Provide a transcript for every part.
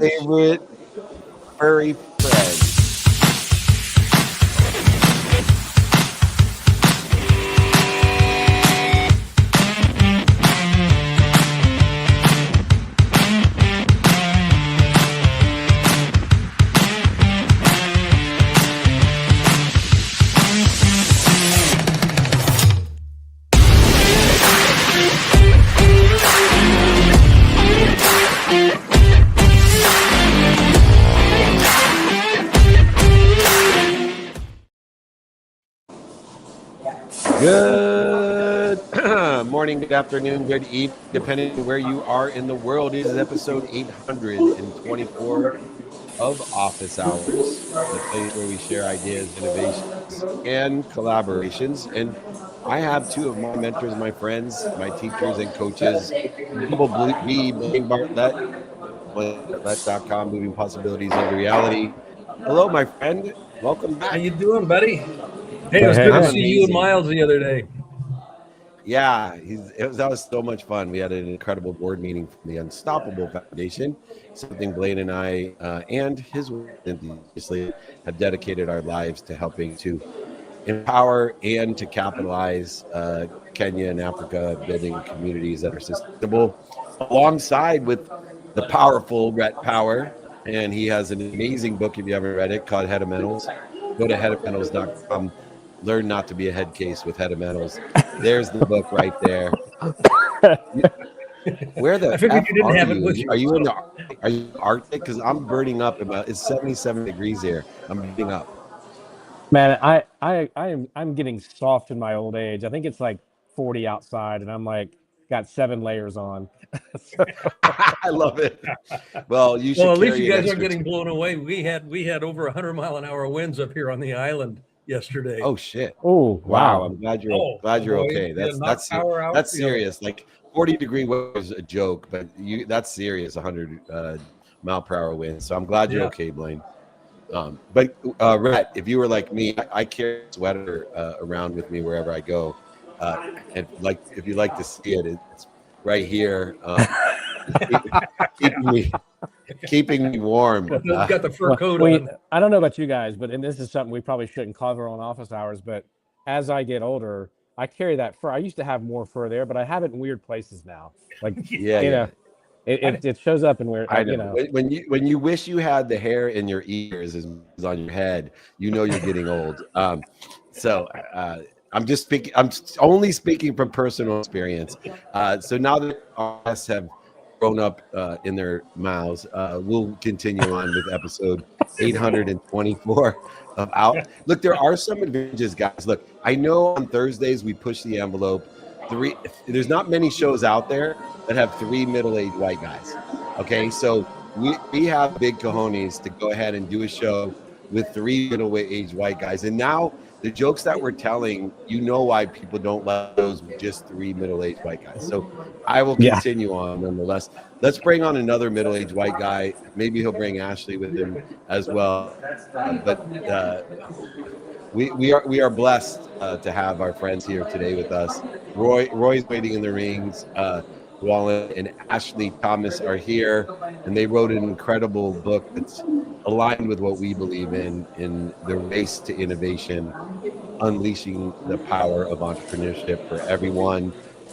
favorite furry friend. Good morning, good afternoon, good evening, depending on where you are in the world. It is episode 824 of Office Hours, the place where we share ideas, innovations, and collaborations. And I have two of my mentors, my friends, my teachers and coaches, Double B, Blaine Bartlett, BlaineBartlett.com, moving possibilities into reality. Hello, my friend. Welcome back. How you doing, buddy? Hey, it was good to see you and Miles the other day. Yeah, that was so much fun. We had an incredible board meeting from the Unstoppable Foundation, something Blaine and I and his obviously have dedicated our lives to helping to empower and to capitalize Kenya and Africa, building communities that are sustainable, alongside with the powerful Rhett Power. And he has an amazing book, if you haven't read it, called Head of Mentals. Go to headofmentals.com. Learn not to be a head case with Head of Mentals. There's the book right there. Where the I figured F you didn't are have it you? with you. Are you in the Arctic? Because I'm burning up. It's 77 degrees here. I'm burning up. Man, I'm getting soft in my old age. I think it's like 40 outside, and I'm like got 7 layers on. I love it. Well, you should. Well, at least carry you an guys extra aren't getting blown away. We had over 100-mile-an-hour winds up here on the island yesterday. Oh shit! Oh Wow, wow! I'm glad you're okay. That's serious. Like 40-degree weather is a joke, but that's serious. 100 mile per hour wind. So I'm glad you're okay, Blaine. But Rhett, if you were like me, I carry a sweater around with me wherever I go. And like, if you like to see it, it's right here, keeping me warm. Got the fur coat on. I don't know about you guys, but and this is something we probably shouldn't cover on Office Hours. But as I get older, I carry that fur. I used to have more fur there, but I have it in weird places now. Like it shows up in weird. I know. When you wish you had the hair in your ears as on your head, you're getting old. So I'm only speaking from personal experience. So now that us have grown up in their mouths, we'll continue on with episode 824 of Out. Look, there are some advantages, guys. Look, I know on Thursdays we push the envelope. There's not many shows out there that have 3 middle-aged white guys. Okay, so we have big cojones to go ahead and do a show with 3 middle-aged white guys. And now the jokes that we're telling, why people don't like those with just 3 middle-aged white guys. So I will continue on nonetheless. Let's bring on another middle-aged white guy. Maybe he'll bring Ashley with him as well. We are blessed to have our friends here today with us. Roy's waiting in the rings. Wallen and Ashley Thomas are here, and they wrote an incredible book that's aligned with what we believe in the race to innovation, unleashing the power of entrepreneurship for everyone.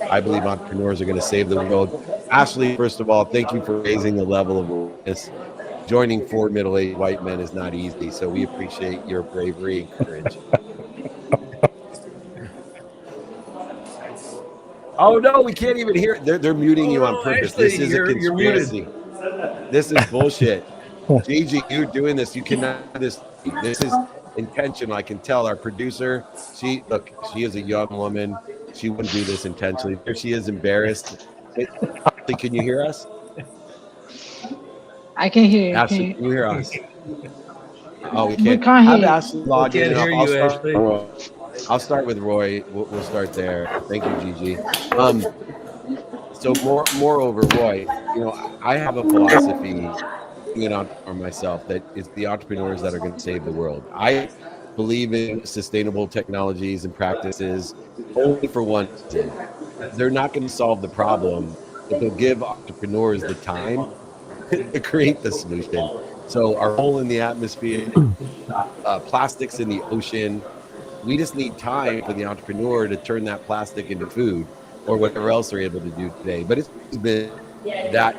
I believe entrepreneurs are going to save the world. Ashley, first of all, thank you for raising the level of awareness. Joining 4 middle-aged white men is not easy, so we appreciate your bravery and courage. Oh no, we can't even hear it. They're muting you on purpose. Actually, this is a conspiracy. This is bullshit. Gigi, you're doing this. You cannot do this. This is intentional. I can tell our producer. She is a young woman. She wouldn't do this intentionally. There she is, embarrassed. Can you hear us? I can hear you. Ashley, can you hear us? Oh, we can't. We can't hear you. Ashley log in. Can't hear you, Ashley. I'll start with Roy. We'll start there. Thank you, Gigi. So moreover, Roy, I have a philosophy for myself that it's the entrepreneurs that are going to save the world. I believe in sustainable technologies and practices only for one reason. They're not going to solve the problem, but they'll give entrepreneurs the time to create the solution. So our hole in the atmosphere, plastics in the ocean, we just need time for the entrepreneur to turn that plastic into food or whatever else they're able to do today. But it's been that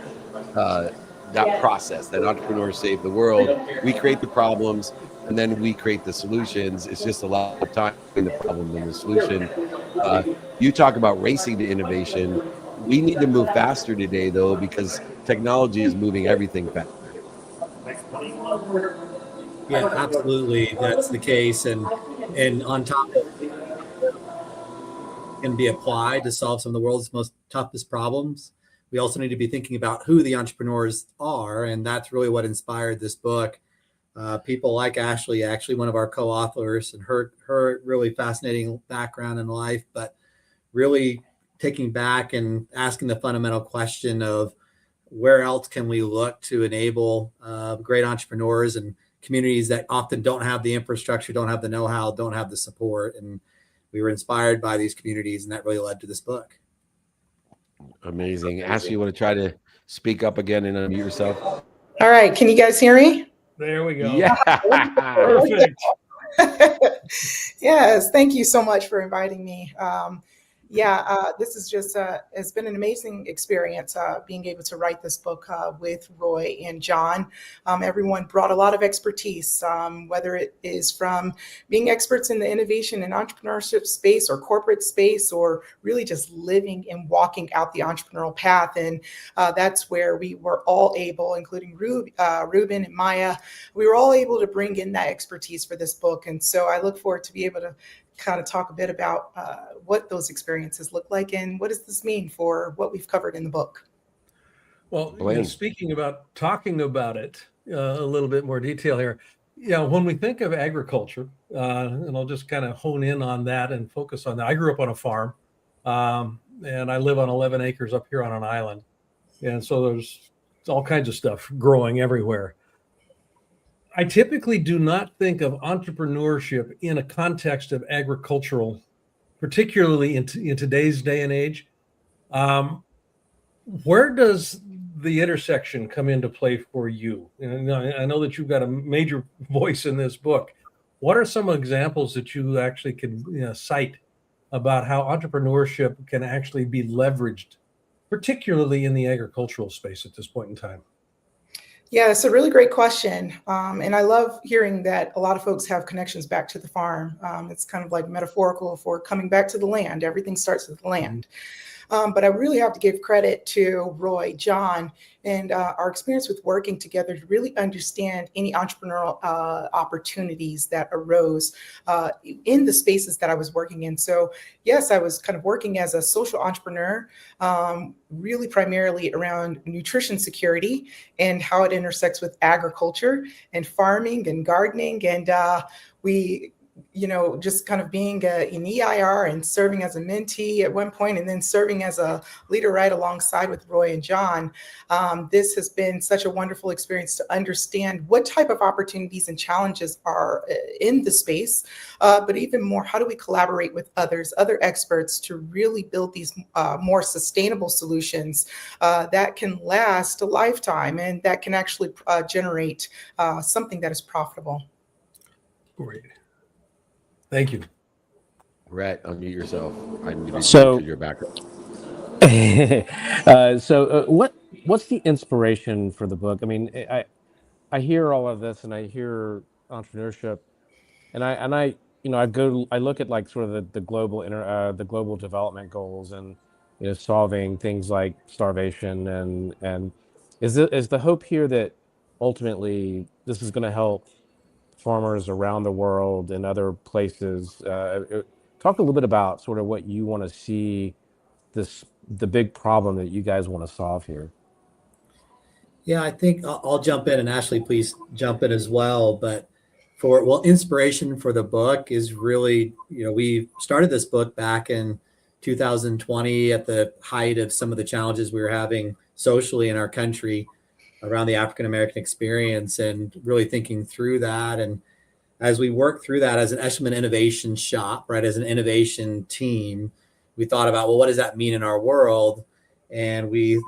that process that entrepreneurs save the world. We create the problems and then we create the solutions. It's just a lot of time between the problem and the solution. You talk about racing to innovation. We need to move faster today, though, because technology is moving everything faster. Yeah, absolutely. That's the case. And on top of can be applied to solve some of the world's most toughest problems, we also need to be thinking about who the entrepreneurs are. And that's really what inspired this book. People like Ashley, actually one of our co-authors, and her really fascinating background in life, but really taking back and asking the fundamental question of where else can we look to enable great entrepreneurs and communities that often don't have the infrastructure, don't have the know-how, don't have the support. And we were inspired by these communities, and that really led to this book. Amazing. Ashley, you want to try to speak up again and unmute yourself? All right. Can you guys hear me? There we go. Yeah. Perfect. Yes. Thank you so much for inviting me. This is just has been an amazing experience being able to write this book with Roy and John. Everyone brought a lot of expertise, whether it is from being experts in the innovation and entrepreneurship space or corporate space, or really just living and walking out the entrepreneurial path. And that's where we were all able, including Ruben and Maya, we were all able to bring in that expertise for this book. And so I look forward to be able to kind of talk a bit about what those experiences look like and what does this mean for what we've covered in the book. Well, speaking about talking about it a little bit more detail here, when we think of agriculture, and I'll just kind of hone in on that and focus on that. I grew up on a farm, and I live on 11 acres up here on an island. And so there's all kinds of stuff growing everywhere. I typically do not think of entrepreneurship in a context of agricultural, particularly in today's day and age. Where does the intersection come into play for you? And I know that you've got a major voice in this book. What are some examples that you actually can cite about how entrepreneurship can actually be leveraged, particularly in the agricultural space at this point in time? Yeah, it's a really great question. And I love hearing that a lot of folks have connections back to the farm. It's kind of like metaphorical for coming back to the land. Everything starts with the land. But I really have to give credit to Roy, John, and our experience with working together to really understand any entrepreneurial opportunities that arose in the spaces that I was working in. So yes, I was kind of working as a social entrepreneur, really primarily around nutrition security and how it intersects with agriculture and farming and gardening. And we just kind of being an EIR and serving as a mentee at one point, and then serving as a leader right alongside with Roy and John. This has been such a wonderful experience to understand what type of opportunities and challenges are in the space, but even more, how do we collaborate with other experts to really build these more sustainable solutions that can last a lifetime and that can actually generate something that is profitable. Great. Thank you. Rhett, unmute yourself. I need to So- your background. What's the inspiration for the book? I mean, I hear all of this, and I hear entrepreneurship, and I look at like sort of the global development goals, and solving things like starvation, and is the hope here that ultimately this is going to help farmers around the world and other places? Talk a little bit about sort of what you want to see, the big problem that you guys want to solve here. Yeah, I think I'll jump in, and Ashley, please jump in as well. But inspiration for the book is really, we started this book back in 2020 at the height of some of the challenges we were having socially in our country around the African American experience, and really thinking through that. And as we worked through that as an Eshelman innovation shop, right, as an innovation team, we thought about, well, what does that mean in our world? And we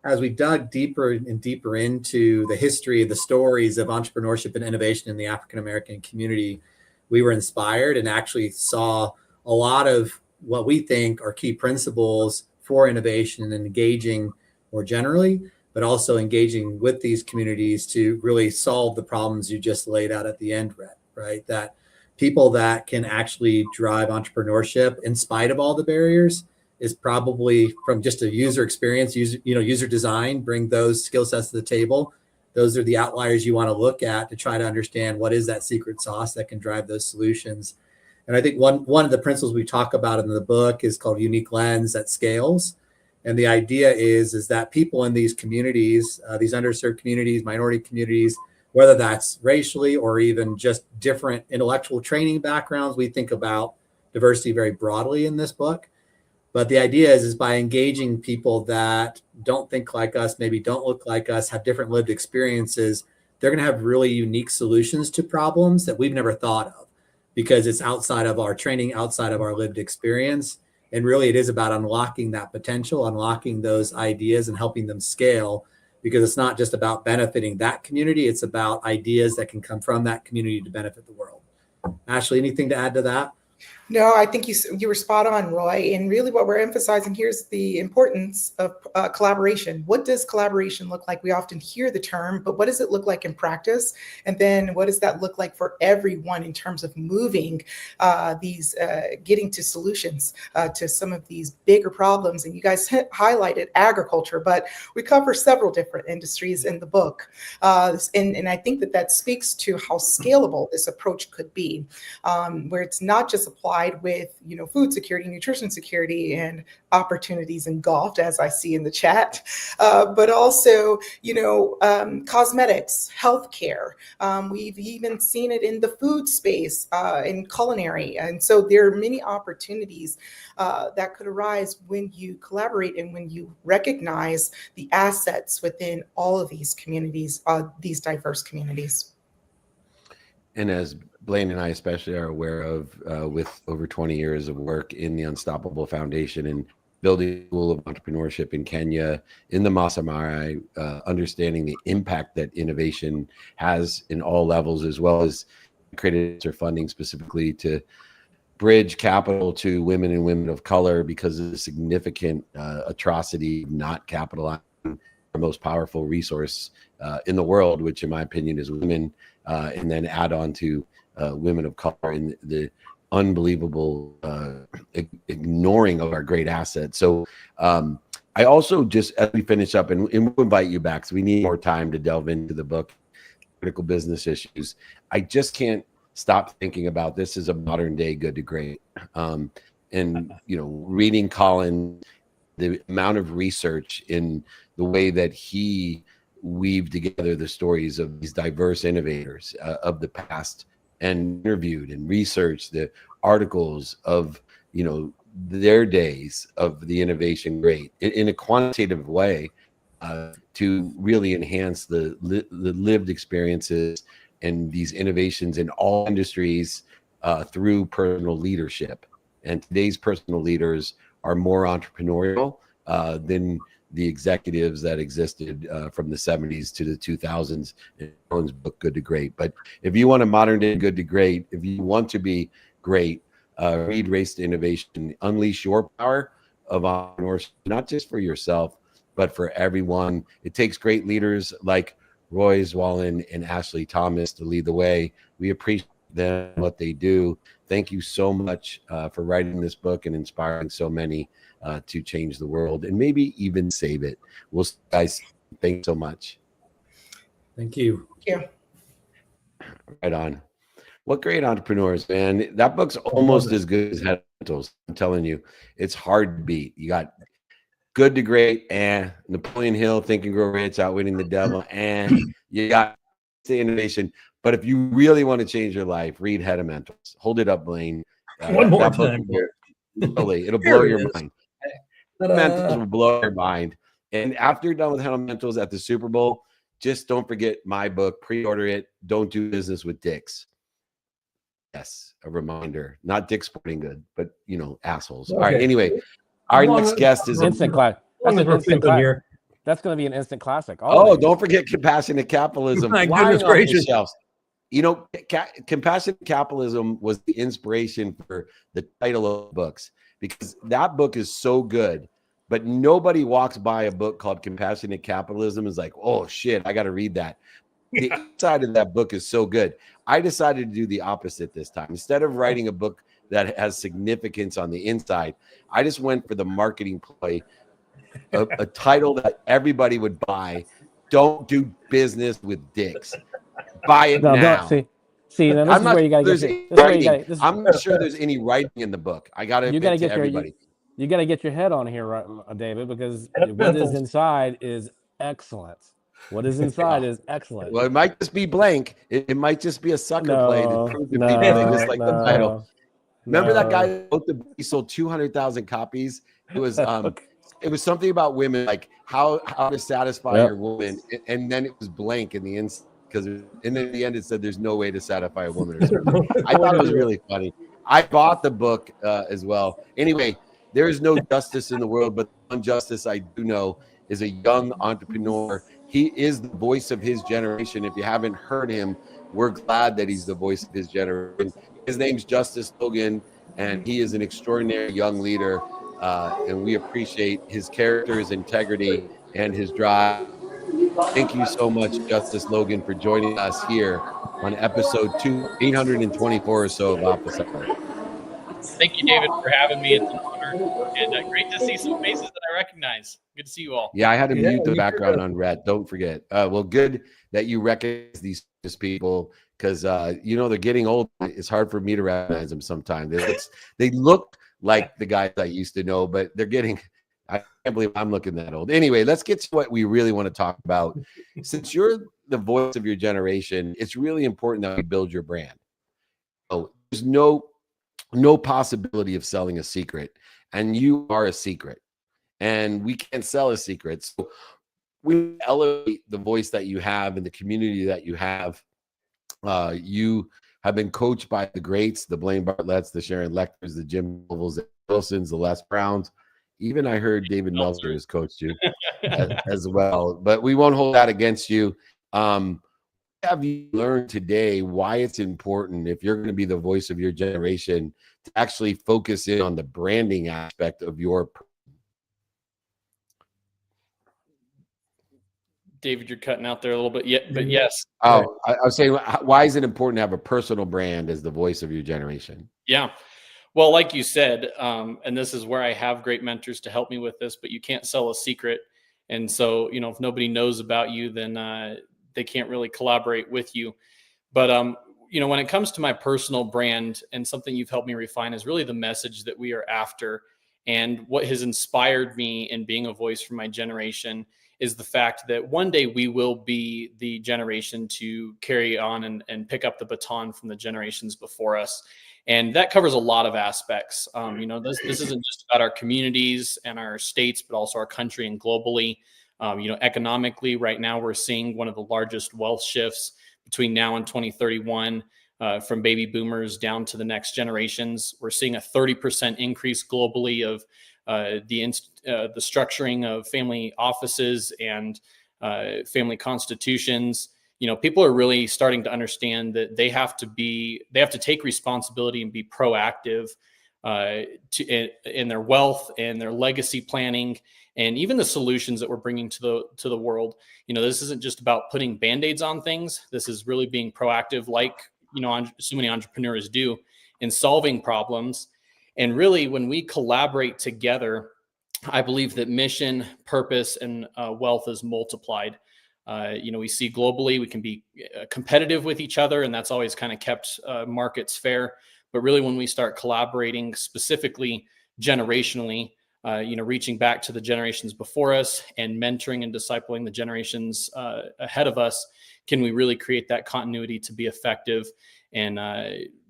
as we dug deeper and deeper into the history, the stories of entrepreneurship and innovation in the African American community, we were inspired and actually saw a lot of what we think are key principles for innovation and engaging more generally, but also engaging with these communities to really solve the problems you just laid out at the end, Rhett, right? That people that can actually drive entrepreneurship in spite of all the barriers is probably from just a user experience, user design, bring those skill sets to the table. Those are the outliers you want to look at to try to understand what is that secret sauce that can drive those solutions. And I think one of the principles we talk about in the book is called unique lens that scales. And the idea is that people in these communities, these underserved communities, minority communities, whether that's racially or even just different intellectual training backgrounds, we think about diversity very broadly in this book. But the idea is by engaging people that don't think like us, maybe don't look like us, have different lived experiences, they're going to have really unique solutions to problems that we've never thought of because it's outside of our training, outside of our lived experience. And really, it is about unlocking that potential, unlocking those ideas and helping them scale, because it's not just about benefiting that community. It's about ideas that can come from that community to benefit the world. Ashley, anything to add to that? No, I think you were spot on, Roy. And really what we're emphasizing here is the importance of collaboration. What does collaboration look like? We often hear the term, but what does it look like in practice? And then what does that look like for everyone in terms of moving getting to solutions to some of these bigger problems? And you guys highlighted agriculture, but we cover several different industries in the book. And I think that speaks to how scalable this approach could be, where it's not just applied with, food security, nutrition security, and opportunities engulfed, as I see in the chat, but also, cosmetics, healthcare. We've even seen it in the food space, in culinary. And so there are many opportunities that could arise when you collaborate and when you recognize the assets within all of these communities, these diverse communities. And as Blaine and I especially are aware of, with over 20 years of work in the Unstoppable Foundation and building a school of entrepreneurship in Kenya, in the Masai Mara, understanding the impact that innovation has in all levels, as well as created funding specifically to bridge capital to women and women of color because of the significant atrocity not capitalizing our most powerful resource in the world, which in my opinion is women, and then add on to women of color in the unbelievable ignoring of our great assets. So I also, just as we finish up, and we'll invite you back, so we need more time to delve into the book, critical business issues. I just can't stop thinking about this as a modern day Good to Great. And reading Colin, the amount of research in the way that he weaved together the stories of these diverse innovators of the past, and interviewed and researched the articles of their days of the innovation great in a quantitative way, to really enhance the lived experiences and these innovations in all industries through personal leadership. And today's personal leaders are more entrepreneurial than the executives that existed from the 70s to the 2000s in Colin's book, Good to Great. But if you want a modern day Good to Great, if you want to be great, read Race to Innovation, unleash your power of entrepreneurship, not just for yourself, but for everyone. It takes great leaders like Roy Zwalin and Ashley Thomas to lead the way. We appreciate them, what they do. Thank you so much for writing this book and inspiring so many to change the world and maybe even save it. Well, guys, thanks so much. Thank you. Thank you. Right on. What great entrepreneurs, man. That book's almost as good as Head-Mentals. I'm telling you, it's hard to beat. You got Good to Great and Napoleon Hill, Think and Grow Rich, Outwitting the Devil, and you got the innovation. But if you really want to change your life, read Head-Mentals. Hold it up, Blaine. One more time. It'll blow your mind. Head-Mentals will blow your mind. And after you're done with Head-Mentals at the Super Bowl, just don't forget my book. Pre-order it. Don't do business with dicks. Yes, a reminder. Not Dick's Sporting Good, but assholes. Okay. All right. Anyway, our next guest is instant class. That's an instant class here. That's going to be an instant classic. Oh, don't forget Compassionate Capitalism. My flying goodness off the gracious. shelves. You know, Compassionate Capitalism was the inspiration for the title of books, because that book is so good, but nobody walks by a book called Compassionate Capitalism and is like, oh shit, I got to read that. The inside of that book is so good. I decided to do the opposite this time. Instead of writing a book that has significance on the inside, I just went for the marketing play, a title that everybody would buy. Don't do business with dicks. Buy it No, now. don't see. Now this I'm is not where you got to there's get. any This is where you writing. got. This, I'm not sure there's any writing in the book. I got to you got to admit to get your. everybody. You got to get your head on here, right, David, because what is inside is excellent. What is inside is excellent. Well, it might just be blank. It might just be a sucker play to prove to people they just like the title. Remember that guy that wrote the book? He sold 200,000 copies. It was it was something about women, like how to satisfy your woman, and then it was blank in the inside, because and then at the end it said there's no way to satisfy a woman. Or something. I thought it was really funny. I bought the book as well. Anyway, there is no justice in the world, but the one justice I do know is a young entrepreneur. He is the voice of his generation. If you haven't heard him, we're glad that he's the voice of his generation. His name's Justice Logan, and he is an extraordinary young leader, and we appreciate his character, his integrity, and his drive. Thank you so much, Justice Logan, for joining us here on episode 824 or so of Office Hour. Thank you, David, for having me. It's an honor, and great to see some faces that I recognize. Good to see you all. Yeah, I had to mute the background on Rhett. Don't forget. Well, good that you recognize these people, because you know, they're getting old. It's hard for me to recognize them sometimes. They look like the guys I used to know, but they're getting. I can't believe I'm looking that old. Anyway, let's get to what we really want to talk about. Since you're the voice of your generation, it's really important that we build your brand. So there's no possibility of selling a secret, and you are a secret, and we can't sell a secret. So we elevate the voice that you have and the community that you have. You have been coached by the greats, the Blaine Bartletts, the Sharon Lecters, the Jim Novels, the Wilsons, the Les Browns. Even I heard David Meltzer has coached you as well, but we won't hold that against you. Have you learned today why it's important, if you're going to be the voice of your generation, to actually focus in on the branding aspect of your? David, you're cutting out there a little bit. Yeah, but yes. Oh, I was saying, why is it important to have a personal brand as the voice of your generation? Yeah. Well, like you said, and this is where I have great mentors to help me with this, but you can't sell a secret. And so, you know, if nobody knows about you, then they can't really collaborate with you. But, you know, when it comes to my personal brand, and something you've helped me refine is really the message that we are after. And what has inspired me in being a voice for my generation is the fact that one day we will be the generation to carry on and pick up the baton from the generations before us. And that covers a lot of aspects. You know, this isn't just about our communities and our states, but also our country and globally. You know, economically, right now, we're seeing one of the largest wealth shifts between now and 2031, from baby boomers down to the next generations. We're seeing a 30% increase globally of the structuring of family offices and family constitutions. You know, people are really starting to understand that they have to take responsibility and be proactive in their wealth and their legacy planning, and even the solutions that we're bringing to the world. You know, this isn't just about putting band-aids on things. This is really being proactive, like, you know, so many entrepreneurs do, in solving problems. And really, when we collaborate together, I believe that mission, purpose, and wealth is multiplied. You know, we see globally, we can be competitive with each other, and that's always kind of kept markets fair. But really, when we start collaborating specifically generationally, you know, reaching back to the generations before us and mentoring and discipling the generations ahead of us, can we really create that continuity to be effective and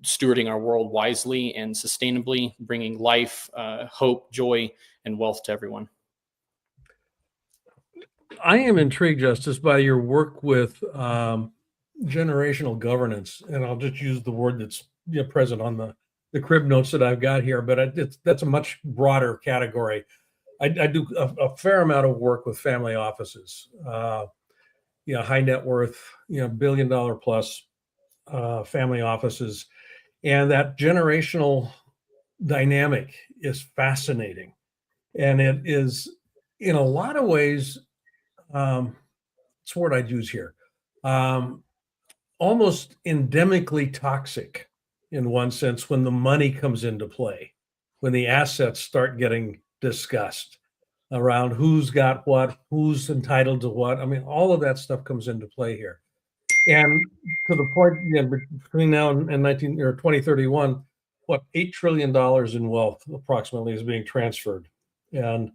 stewarding our world wisely and sustainably, bringing life, hope, joy, and wealth to everyone. I am intrigued, Justice, by your work with generational governance, and I'll just use the word that's, you know, present on the crib notes that I've got here, but that's a much broader category. I do a fair amount of work with family offices, high net worth, $1 billion plus family offices. And that generational dynamic is fascinating. And it is, in a lot of ways, it's the word I'd use here, almost endemically toxic in one sense when the money comes into play, when the assets start getting discussed around who's got what, who's entitled to what. I mean, all of that stuff comes into play here. And to the point, between now and 2031, what, $8 trillion in wealth approximately is being transferred. And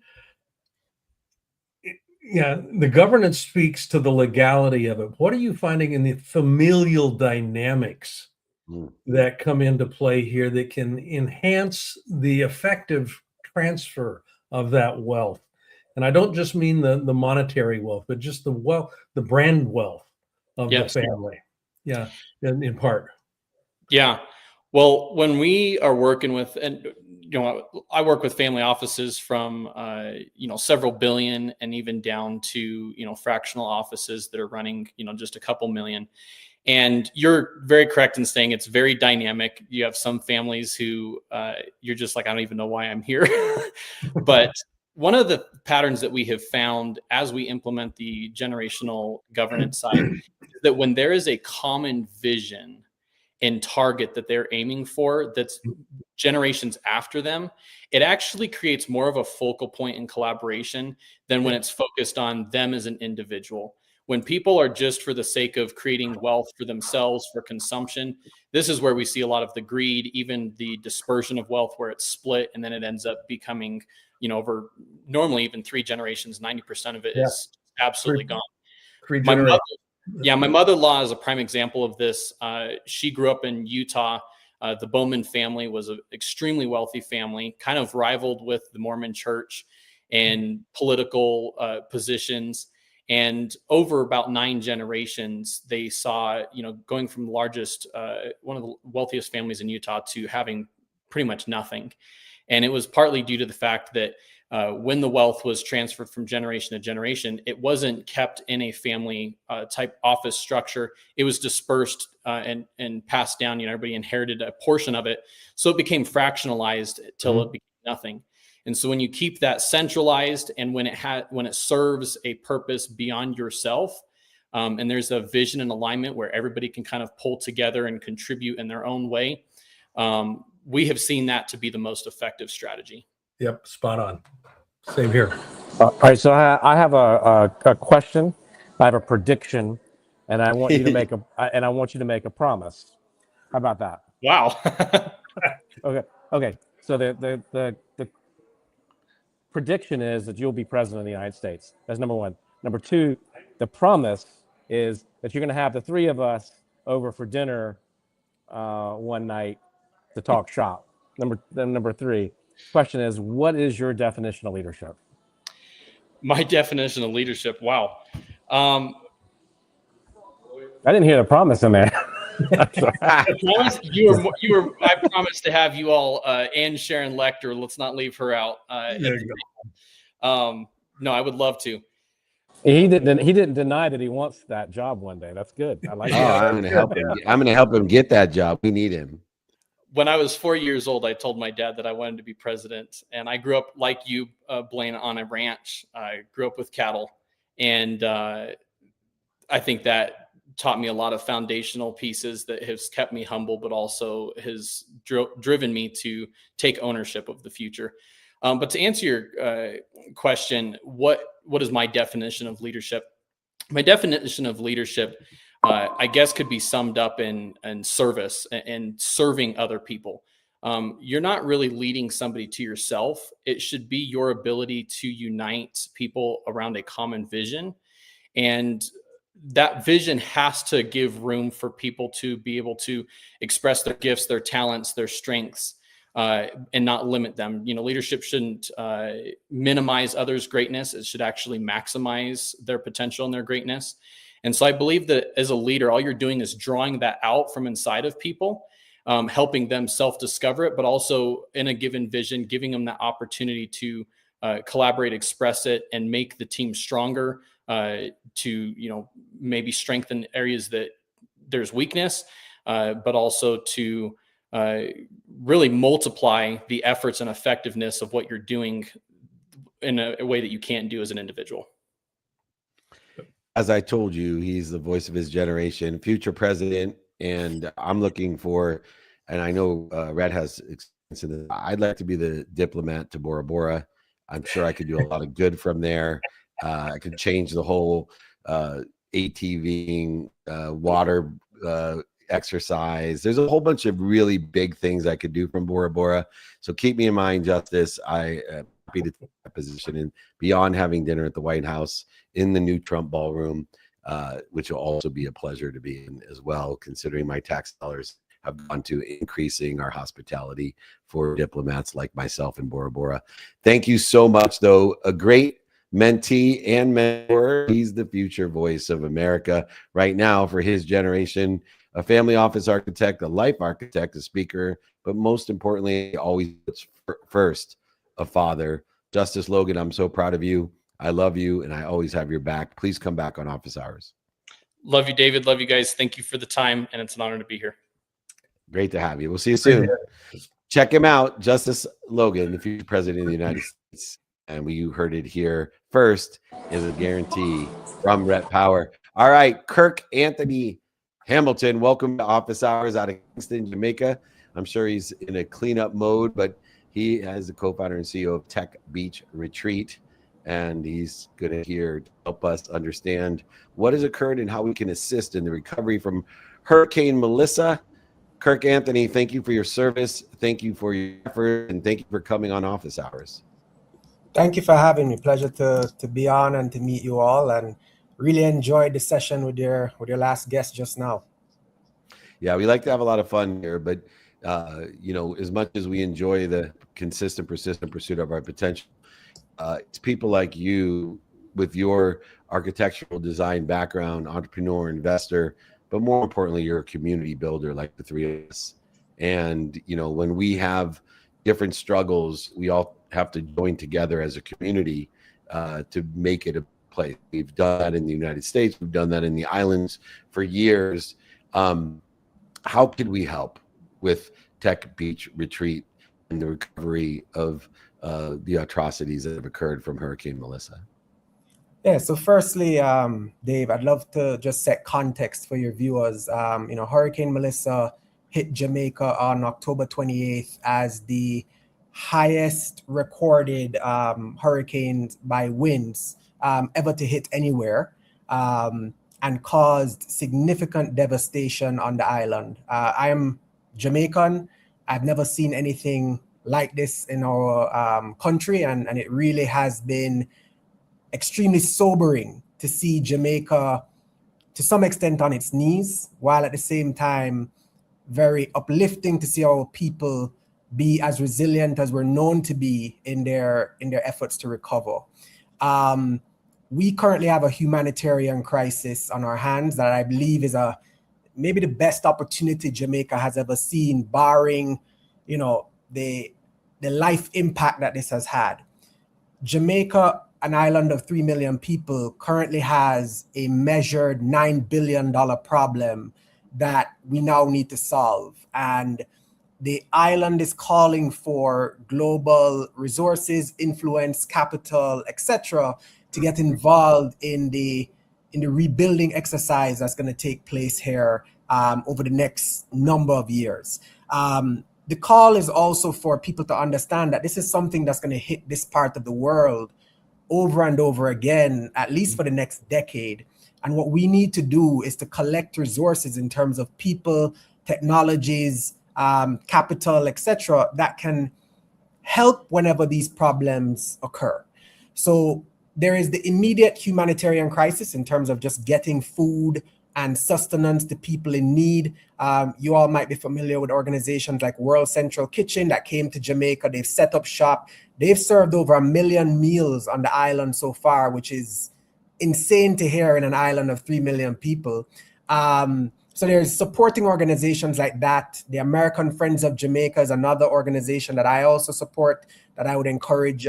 the governance speaks to the legality of it. What are you finding in the familial dynamics that come into play here that can enhance the effective transfer of that wealth? And I don't just mean the monetary wealth, but just the wealth, the brand wealth of the family. Yeah, in part. Yeah. Well, when we are working with, and I work with family offices from several billion and even down to fractional offices that are running just a couple million. And you're very correct in saying it's very dynamic. You have some families who you're just like, I don't even know why I'm here. But one of the patterns that we have found as we implement the generational governance side is that when there is a common vision and target that they're aiming for that's generations after them, it actually creates more of a focal point in collaboration than when it's focused on them as an individual. When people are just for the sake of creating wealth for themselves, for consumption, this is where we see a lot of the greed, even the dispersion of wealth where it's split and then it ends up becoming, over normally even 3 generations, 90% of it is absolutely gone. My mother-in-law is a prime example of this. She grew up in Utah. The Bowman family was an extremely wealthy family, kind of rivaled with the Mormon church and political positions. And over about 9 generations, they saw, going from the largest, one of the wealthiest families in Utah to having pretty much nothing. And it was partly due to the fact that when the wealth was transferred from generation to generation, it wasn't kept in a family type office structure. It was dispersed and passed down. Everybody inherited a portion of it. So it became fractionalized till it became nothing. And so when you keep that centralized and when it serves a purpose beyond yourself, and there's a vision and alignment where everybody can kind of pull together and contribute in their own way, we have seen that to be the most effective strategy. Yep, spot on. Same here. All right, so I have a question. I have a prediction, and I want you to make a promise. How about that? Wow. Okay. So the prediction is that you'll be president of the United States. That's number one. Number two, the promise is that you're going to have the 3 of us over for dinner one night to talk shop. Number 3, question is, what is your definition of leadership? My definition of leadership. Wow. I didn't hear the promise in there. I promised to have you all and Sharon Lecter. Let's not leave her out. There you go. No, I would love to. He didn't deny that he wants that job one day. That's good. I like that. I'm going to help him. I'm going to help him get that job. We need him. When I was 4 years old, I told my dad that I wanted to be president. And I grew up like you, Blaine, on a ranch. I grew up with cattle. And I think that taught me a lot of foundational pieces that has kept me humble, but also has driven me to take ownership of the future. But to answer your question, what is my definition of leadership? My definition of leadership, I guess, could be summed up in service and serving other people. You're not really leading somebody to yourself. It should be your ability to unite people around a common vision. And that vision has to give room for people to be able to express their gifts, their talents, their strengths, and not limit them. Leadership shouldn't minimize others' greatness. It should actually maximize their potential and their greatness. And so I believe that as a leader, all you're doing is drawing that out from inside of people, helping them self-discover it, but also in a given vision, giving them that opportunity to collaborate, express it, and make the team stronger, to maybe strengthen areas that there's weakness, but also to really multiply the efforts and effectiveness of what you're doing in a way that you can't do as an individual. As I told you, he's the voice of his generation, future president, and I'm looking for, and I know Red has experience in this, I'd like to be the diplomat to Bora Bora. I'm sure I could do a lot of good from there. I could change the whole ATVing, water exercise. There's a whole bunch of really big things I could do from Bora Bora. So keep me in mind, Justice. I am happy to take that position, and beyond having dinner at the White House in the new Trump ballroom, which will also be a pleasure to be in as well, considering my tax dollars have gone to increasing our hospitality for diplomats like myself in Bora Bora. Thank you so much, though. A great mentee and mentor. He's the future voice of America right now for his generation, a family office architect, a life architect, a speaker, but most importantly, always puts first a father. Justice Logan, I'm so proud of you. I love you, and I always have your back. Please come back on Office Hours. Love you, David. Love you guys. Thank you for the time, and it's an honor to be here. Great to have you. We'll see you soon. Check him out, Justice Logan, the future president of the United States. And you heard it here first, is a guarantee from Rhett Power. All right, Kirk Anthony Hamilton, welcome to Office Hours out of Kingston, Jamaica. I'm sure he's in a cleanup mode, but he is the co-founder and CEO of Tech Beach Retreat, and he's going to here to help us understand what has occurred and how we can assist in the recovery from Hurricane Melissa. Kirk Anthony, thank you for your service. Thank you for your effort, and thank you for coming on Office Hours. Thank you for having me. Pleasure to be on and to meet you all, and really enjoyed the session with your last guest just now. Yeah, we like to have a lot of fun here, but as much as we enjoy the consistent, persistent pursuit of our potential, it's people like you with your architectural design background, entrepreneur, investor, but more importantly, you're a community builder like the three of us. And, when we have different struggles, we all have to join together as a community to make it a place. We've done that in the United States. We've done that in the islands for years. How could we help with Tech Beach Retreat and the recovery of the atrocities that have occurred from Hurricane Melissa? Yeah, so firstly, Dave, I'd love to just set context for your viewers. Hurricane Melissa hit Jamaica on October 28th as the highest recorded hurricane by winds ever to hit anywhere, and caused significant devastation on the island. I am Jamaican. I've never seen anything like this in our country, and it really has been extremely sobering to see Jamaica to some extent on its knees, while at the same time very uplifting to see our people be as resilient as we're known to be in their efforts to recover. We currently have a humanitarian crisis on our hands that I believe is maybe the best opportunity Jamaica has ever seen, barring the life impact that this has had. Jamaica, an island of 3 million people, currently has a measured $9 billion problem that we now need to solve. And the island is calling for global resources, influence, capital, etc., to get involved in the rebuilding exercise that's going to take place here over the next number of years. The call is also for people to understand that this is something that's going to hit this part of the world over and over again, at least for the next decade. And what we need to do is to collect resources in terms of people, technologies, capital, etc., that can help whenever these problems occur. So there is the immediate humanitarian crisis in terms of just getting food and sustenance to people in need. You all might be familiar with organizations like World Central Kitchen that came to Jamaica. They've set up shop. They've served over 1 million meals on the island so far, which is insane to hear in an island of 3 million people. So there's supporting organizations like that. The American Friends of Jamaica is another organization that I also support, that I would encourage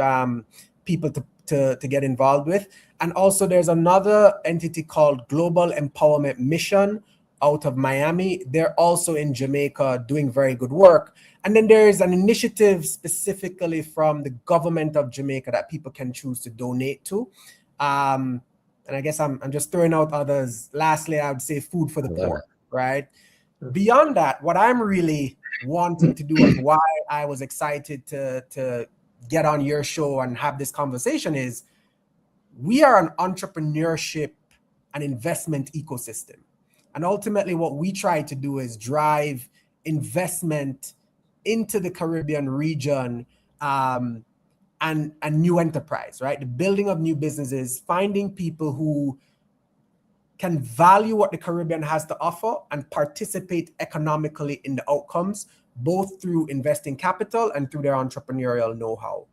people to get involved with. And also there's another entity called Global Empowerment Mission out of Miami. They're also in Jamaica doing very good work. And then there is an initiative specifically from the government of Jamaica that people can choose to donate to. And I guess I'm just throwing out others. Lastly, I would say Food for the Poor, right? Beyond that, what I'm really wanting to do and why I was excited to get on your show and have this conversation is we are an entrepreneurship and investment ecosystem. And ultimately what we try to do is drive investment into the Caribbean region and new enterprise, right? The building of new businesses, finding people who can value what the Caribbean has to offer and participate economically in the outcomes, both through investing capital and through their entrepreneurial know-how.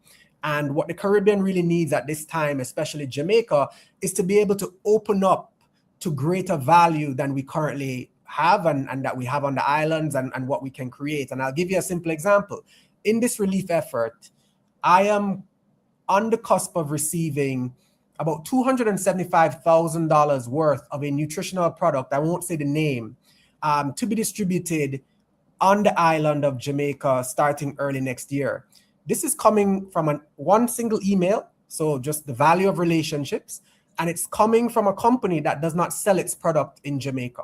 And what the Caribbean really needs at this time, especially Jamaica, is to be able to open up to greater value than we currently have and that we have on the islands and what we can create. And I'll give you a simple example. In this relief effort, I am on the cusp of receiving about $275,000 worth of a nutritional product, I won't say the name, to be distributed on the island of Jamaica starting early next year. This is coming from one single email, so just the value of relationships, and it's coming from a company that does not sell its product in Jamaica.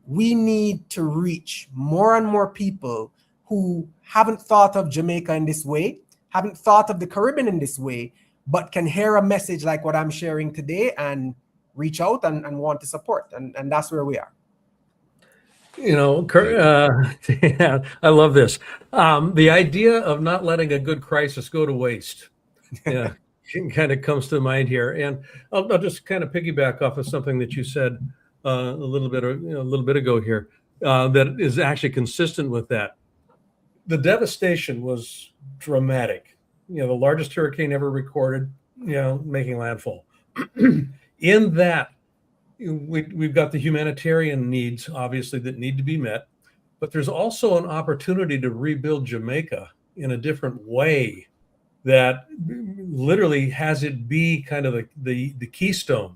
We need to reach more and more people who haven't thought of Jamaica in this way, haven't thought of the Caribbean in this way, but can hear a message like what I'm sharing today and reach out and want to support. And that's where we are. You know, yeah, I love this. The idea of not letting a good crisis go to waste, yeah, kind of comes to mind here. And I'll just kind of piggyback off of something that you said a little bit ago here that is actually consistent with that. The devastation was dramatic. You know, the largest hurricane ever recorded, you know, making landfall. In that, we've got the humanitarian needs, obviously, that need to be met, but there's also an opportunity to rebuild Jamaica in a different way that literally has it be kind of the keystone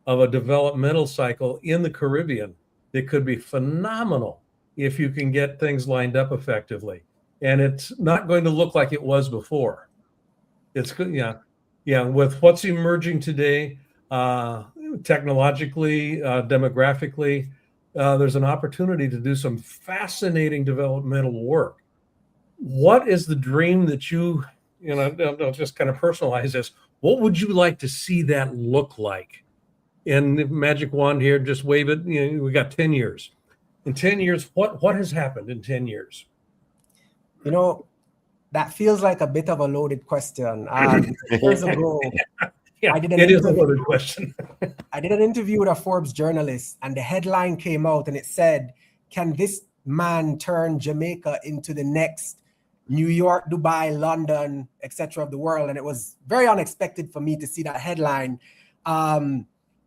of a developmental cycle in the Caribbean that could be phenomenal if you can get things lined up effectively. And it's not going to look like it was before. It's good, yeah. With what's emerging today, technologically, demographically, there's an opportunity to do some fascinating developmental work. What is the dream that you know, I'll just kind of personalize this. What would you like to see that look like? And magic wand here, just wave it. You know, we got 10 years. In 10 years, what has happened in 10 years? You know, that feels like a bit of a loaded question. Years ago, yeah, it is a loaded question. I did an interview with a Forbes journalist, and the headline came out, and it said, "Can this man turn Jamaica into the next New York, Dubai, London, etc. of the world?" And it was very unexpected for me to see that headline.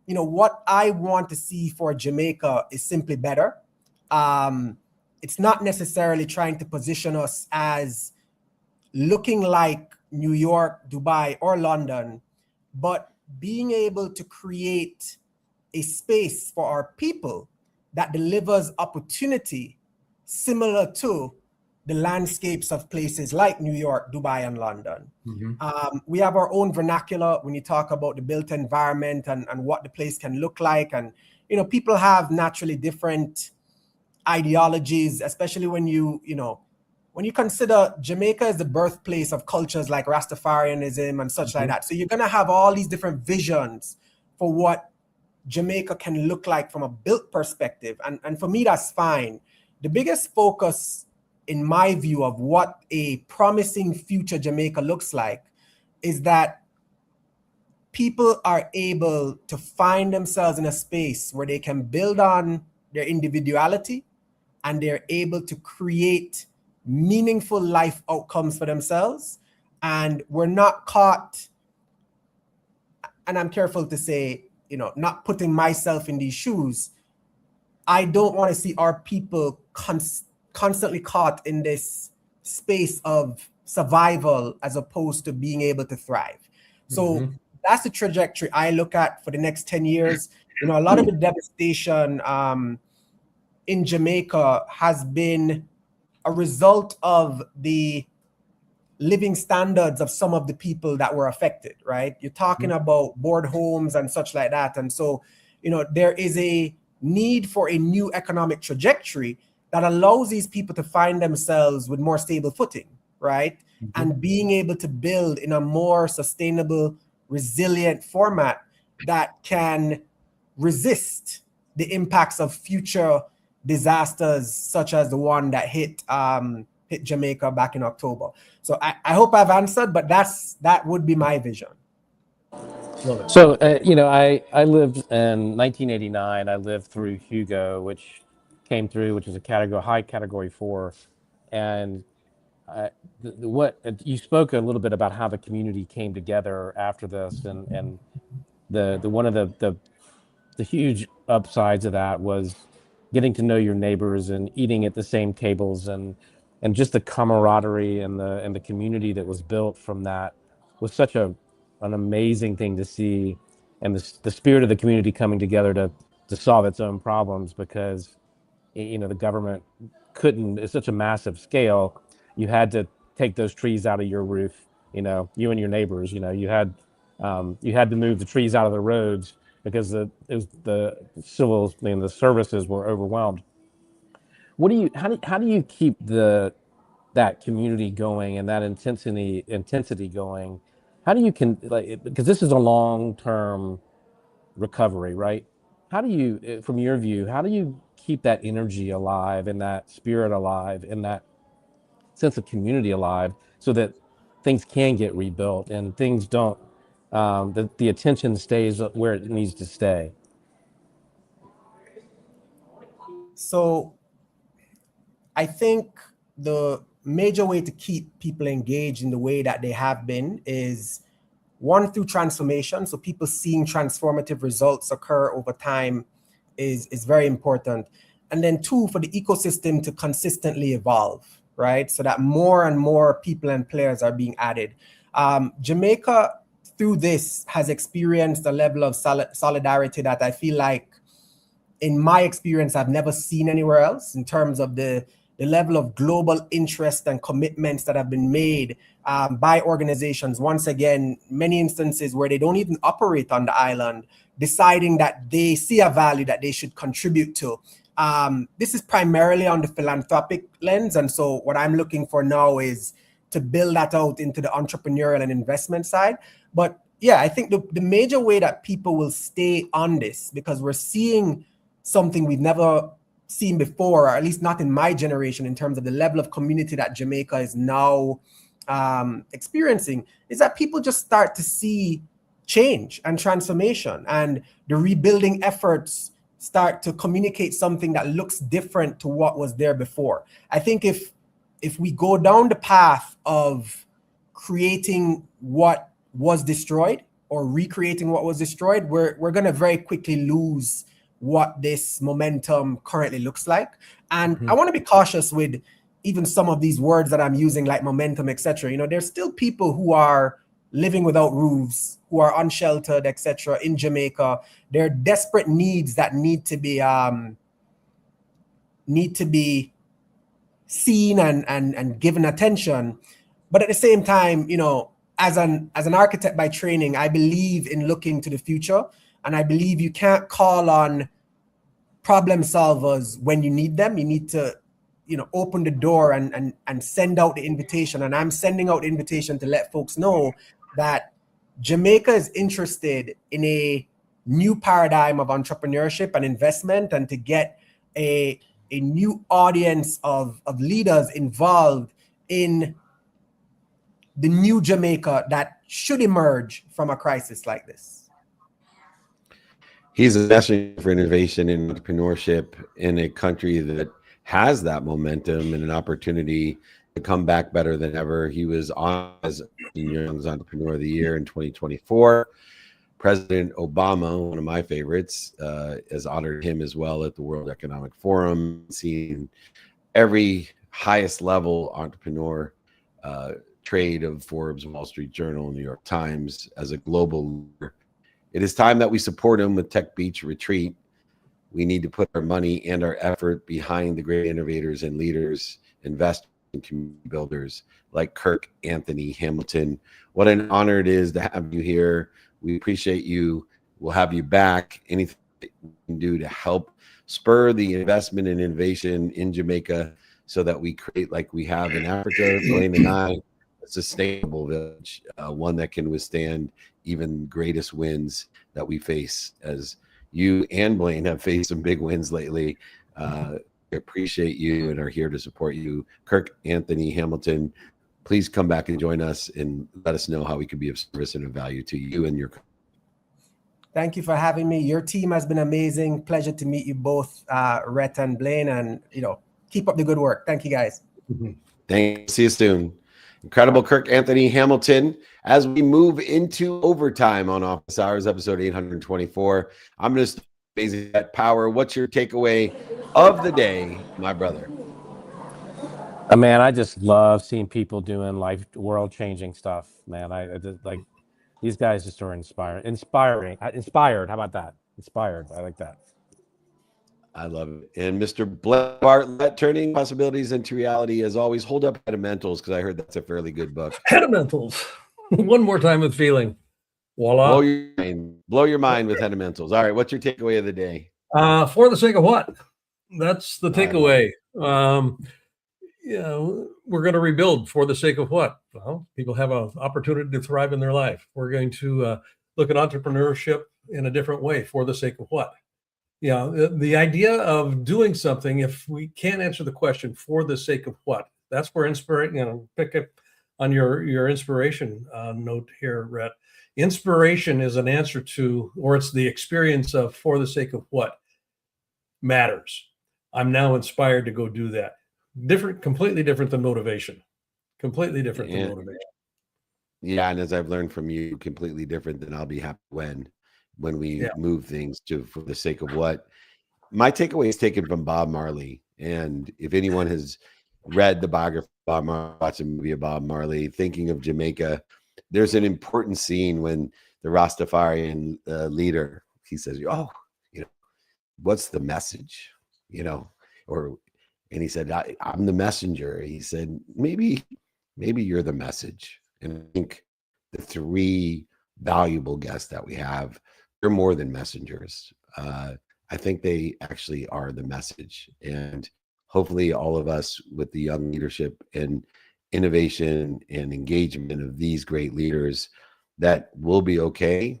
You know, what I want to see for Jamaica is simply better. It's not necessarily trying to position us as looking like New York, Dubai, or London, but being able to create a space for our people that delivers opportunity similar to the landscapes of places like New York, Dubai, and London. Mm-hmm. We have our own vernacular when you talk about the built environment and what the place can look like. And, you know, people have naturally different ideologies, especially when you consider Jamaica as the birthplace of cultures like Rastafarianism and such like that. So you're going to have all these different visions for what Jamaica can look like from a built perspective. And for me, that's fine. The biggest focus, in my view, of what a promising future Jamaica looks like is that people are able to find themselves in a space where they can build on their individuality and they're able to create meaningful life outcomes for themselves. And we're not caught, and I'm careful to say, you know, not putting myself in these shoes. I don't want to see our people constantly caught in this space of survival as opposed to being able to thrive. So that's the trajectory I look at for the next 10 years. You know, a lot of the devastation in Jamaica has been a result of the living standards of some of the people that were affected, right? You're talking about board homes and such like that. And so, you know, there is a need for a new economic trajectory that allows these people to find themselves with more stable footing, right? And being able to build in a more sustainable, resilient format that can resist the impacts of future disasters such as the one that hit Jamaica back in October. So I hope I've answered, but that would be my vision. So, you know, I lived in 1989. I lived through Hugo, which came through, which is a high category 4. And what you spoke a little bit about how the community came together after this, and the one of the huge upsides of that was getting to know your neighbors and eating at the same tables, and just the camaraderie and the community that was built from that was such an amazing thing to see, and the spirit of the community coming together to solve its own problems, because, you know, the government couldn't. It's such a massive scale. You had to take those trees out of your roof. You know, you and your neighbors. You know, you had to move the trees out of the roads because the civil, I mean, the services were overwhelmed. How do you keep that community going and that intensity going? How do you because this is a long-term recovery, right? How do you, from your view, how do you keep that energy alive and that spirit alive and that sense of community alive so that things can get rebuilt and things don't, that the attention stays where it needs to stay? So I think the major way to keep people engaged in the way that they have been is, one, through transformation. So people seeing transformative results occur over time is very important. And then 2, for the ecosystem to consistently evolve, right? So that more and more people and players are being added. Jamaica, through this, has experienced a level of solidarity that I feel like, in my experience, I've never seen anywhere else, in terms of the level of global interest and commitments that have been made by organizations. Once again, many instances where they don't even operate on the island, deciding that they see a value that they should contribute to. This is primarily on the philanthropic lens. And so what I'm looking for now is to build that out into the entrepreneurial and investment side. But yeah, I think the major way that people will stay on this, because we're seeing something we've never seen before, or at least not in my generation, in terms of the level of community that Jamaica is now experiencing, is that people just start to see change and transformation, and the rebuilding efforts start to communicate something that looks different to what was there before. I think if we go down the path of creating what was destroyed or recreating what was destroyed, we're going to very quickly lose what this momentum currently looks like. And I want to be cautious with even some of these words that I'm using, like momentum, etc. You know, there's still people who are living without roofs, who are unsheltered, etc. in Jamaica. There are desperate needs that need to be seen and given attention. But at the same time, you know, as an architect by training, I believe in looking to the future. And I believe you can't call on problem solvers when you need them. You need to, you know, open the door and send out the invitation. And I'm sending out the invitation to let folks know that Jamaica is interested in a new paradigm of entrepreneurship and investment, and to get a new audience of leaders involved in the new Jamaica that should emerge from a crisis like this. He's especially for innovation and entrepreneurship in a country that has that momentum and an opportunity to come back better than ever. He was on as Young's Entrepreneur of the Year in 2024. President Obama, one of my favorites, has honored him as well at the World Economic Forum, seeing every highest level entrepreneur trade of Forbes, Wall Street Journal, New York Times as a global leader. It is time that we support him with Tech Beach Retreat. We need to put our money and our effort behind the great innovators and leaders, investors and community builders like Kirk Anthony Hamilton. What an honor it is to have you here. We appreciate you. We'll have you back. Anything we can do to help spur the investment and innovation in Jamaica so that we create, like we have in Africa, Blaine and I, a sustainable village, one that can withstand even greatest winds that we face, as you and Blaine have faced some big wins lately. We appreciate you and are here to support you. Kirk Anthony Hamilton, please come back and join us and let us know how we can be of service and of value to you and your company. Thank you for having me. Your team has been amazing. Pleasure to meet you both, Rhett and Blaine, and keep up the good work. Thank you, guys. Thanks. See you soon. Incredible Kirk Anthony Hamilton. As we move into overtime on Office Hours, episode 824, I'm going to start Amazing at Power. What's your takeaway of the day, my brother? Man, I just love seeing people doing world-changing stuff, man. I just, like, these guys just are inspired. How about that? Inspired. I like that. I love it. And Mr. Blaine Bartlett, turning possibilities into reality. As always, hold up Headamentals, because I heard that's a fairly good book. Headamentals. One more time with feeling. Voila. Blow your mind with Headamentals. All right, what's your takeaway of the day? For the sake of what? That's the takeaway. We're going to rebuild for the sake of what? Well, people have an opportunity to thrive in their life. We're going to look at entrepreneurship in a different way. For the sake of what? The idea of doing something, if we can't answer the question for the sake of what, that's where inspiration, pick up on your inspiration note here, Rhett. Inspiration is an answer to, or it's the experience of for the sake of what matters. I'm now inspired to go do that. Completely different than motivation. Completely different than motivation. Yeah, and as I've learned from you, completely different than I'll be happy when we move things to for the sake of what. My takeaway is taken from Bob Marley. And if anyone has read the biography of Bob Marley, watched a movie of Bob Marley, thinking of Jamaica, there's an important scene when the Rastafarian leader, he says, what's the message? And he said, I'm the messenger. He said, maybe you're the message. And I think the three valuable guests that we have, they're more than messengers. I think they actually are the message. And hopefully all of us with the young leadership and innovation and engagement of these great leaders, that will be okay.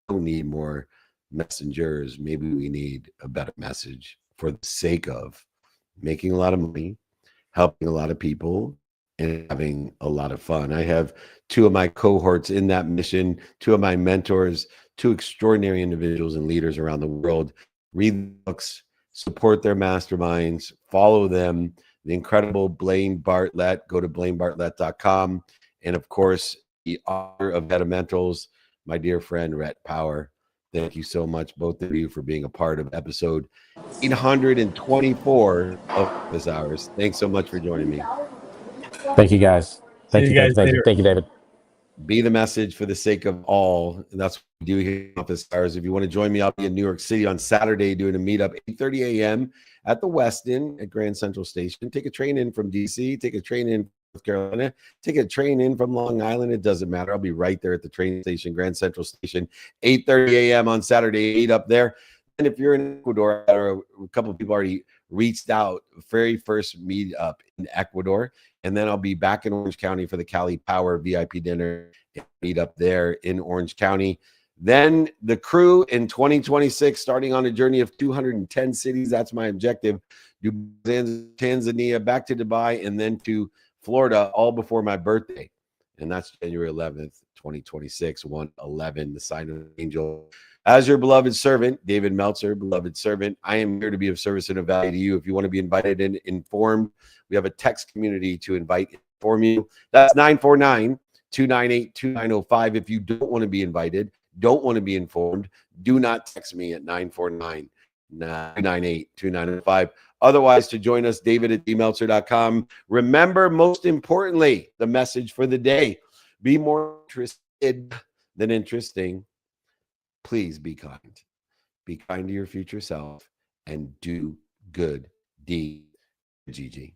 We don't need more messengers. Maybe we need a better message for the sake of making a lot of money, helping a lot of people, and having a lot of fun. I have two of my cohorts in that mission, two of my mentors, two extraordinary individuals and leaders around the world. Read books, support their masterminds, follow them. The incredible Blaine Bartlett, go to blainebartlett.com. And of course, the author of Headamentals, my dear friend, Rhett Power. Thank you so much, both of you, for being a part of episode 824 of This Hours. Thanks so much for joining me. Thank you, guys. Thank you, David. Be the message for the sake of all. And that's what we do here at Office Hours. If you want to join me, I'll be in New York City on Saturday doing a meetup, 8:30 a.m. at the Westin at Grand Central Station. Take a train in from DC, take a train in from North Carolina, take a train in from Long Island. It doesn't matter. I'll be right there at the train station, Grand Central Station, 8:30 a.m. on Saturday, 8 up there. And if you're in Ecuador, a couple of people already reached out, very first meetup in Ecuador. And then I'll be back in Orange County for the Cali Power VIP dinner and meet up there in Orange County. Then the crew in 2026, starting on a journey of 210 cities. That's my objective. Tanzania, back to Dubai, and then to Florida, all before my birthday. And that's January 11th, 2026, 1/11, the sign of an angel. As your beloved servant, David Meltzer, beloved servant, I am here to be of service and of value to you. If you want to be invited and informed, we have a text community to invite and inform you. That's 949-298-2905. If you don't want to be invited, don't want to be informed, do not text me at 949-298-2905. Otherwise, to join us, david@dmeltzer.com. Remember, most importantly, the message for the day: be more interested than interesting. Please be kind. Be kind to your future self and do good deeds. GG.